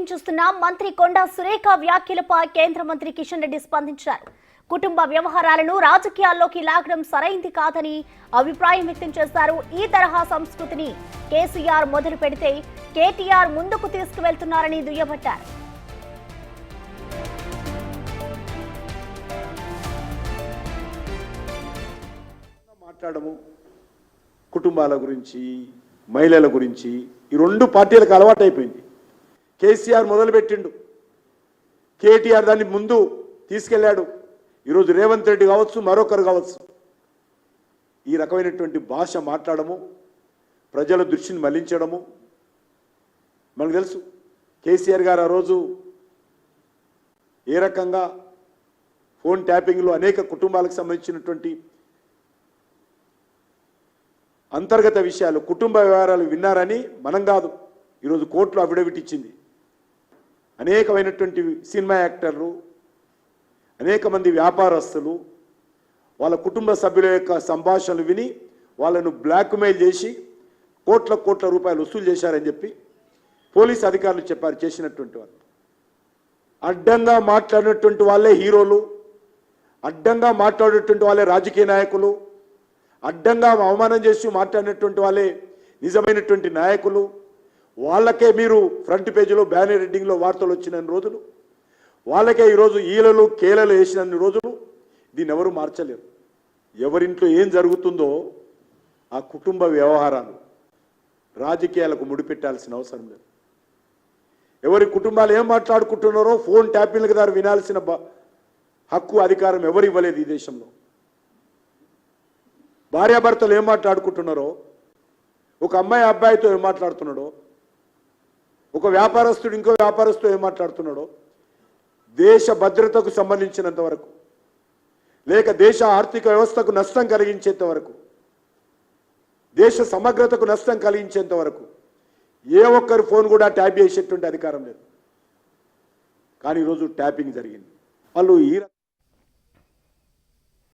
Breaking చూస్తున్న మంత్రి కొండా సురేఖ వ్యాఖ్యలపై కేంద్ర మంత్రి కిషన్ రెడ్డి స్పందించారు. కుటుంబ వ్యవహారాలను రాజకీయాల్లోకి లాగడం సరైంది కాదని అభిప్రాయం వ్యక్తం చేశారు. ఈ తరహా సంస్కృతిని కేసీఆర్ మొదలు పెడితే కేటీఆర్ ముందుకు తీసుకువెళ్తున్నారని దుయ్యబట్టారు. మాట్లాడము కుటుంబాల గురించి, మహిళల గురించి ఈ రెండు పార్టీలకు అలవాటు అయిపోయింది. కేసీఆర్ మొదలుపెట్టిండు, కేటీఆర్ దాన్ని ముందు తీసుకెళ్లాడు. ఈరోజు రేవంత్ రెడ్డి కావచ్చు, మరొకరు కావచ్చు, ఈ రకమైనటువంటి భాష మాట్లాడము, ప్రజల దృష్టిని మళ్లించడము మనకు తెలుసు. కేసీఆర్ గారు ఆ రోజు ఏ రకంగా ఫోన్ ట్యాపింగ్లో అనేక కుటుంబాలకు సంబంధించినటువంటి అంతర్గత విషయాలు, కుటుంబ వ్యవహారాలు విన్నారని మనం కాదు, ఈరోజు కోర్టులో అఫిడవిట్ ఇచ్చింది. అనేకమైనటువంటి సినిమా యాక్టర్లు, అనేక మంది వ్యాపారస్తులు వాళ్ళ కుటుంబ సభ్యుల యొక్క సంభాషణలు విని వాళ్ళను బ్లాక్మెయిల్ చేసి కోట్ల రూపాయలు వసూలు చేశారని చెప్పి పోలీసు అధికారులు చెప్పారు. చేసినటువంటి వాళ్ళు అడ్డంగా మాట్లాడినటువంటి వాళ్ళే హీరోలు, అడ్డంగా మాట్లాడేటువంటి వాళ్ళే రాజకీయ నాయకులు, అడ్డంగా అవమానం చేసి మాట్లాడినటువంటి వాళ్ళే నిజమైనటువంటి నాయకులు. వాళ్ళకే మీరు ఫ్రంట్ పేజీలో బ్యానర్ హెడ్డింగ్లో వార్తలు వచ్చిన రోజులు, వాళ్ళకే ఈరోజు ఈలలు కేలలు వేసిన రోజులు. దీన్ని ఎవరు మార్చలేరు. ఎవరింట్లో ఏం జరుగుతుందో ఆ కుటుంబ వ్యవహారాలు రాజకీయాలకు ముడిపెట్టాల్సిన అవసరం లేదు. ఎవరి కుటుంబాలు ఏం మాట్లాడుకుంటున్నారో ఫోన్ ట్యాపింగ్ల ద్వారా వినాల్సిన హక్కు, అధికారం ఎవరు ఇవ్వలేదు ఈ దేశంలో. భార్యాభర్తలు ఏం మాట్లాడుకుంటున్నారో, ఒక అమ్మాయి అబ్బాయితో ఏం మాట్లాడుతున్నాడో, ఒక వ్యాపారస్తుడు ఇంకో వ్యాపారస్తుడు ఏం మాట్లాడుతున్నాడో, దేశ భద్రతకు సంబంధించినంత వరకు, లేక దేశ ఆర్థిక వ్యవస్థకు నష్టం కలిగించేంత వరకు, దేశ సమగ్రతకు నష్టం కలిగించేంత వరకు ఏ ఒక్కరి ఫోన్ కూడా ట్యాప్ చేసేటువంటి అధికారం లేదు. కానీ ఈరోజు ట్యాపింగ్ జరిగింది. వాళ్ళు ఈ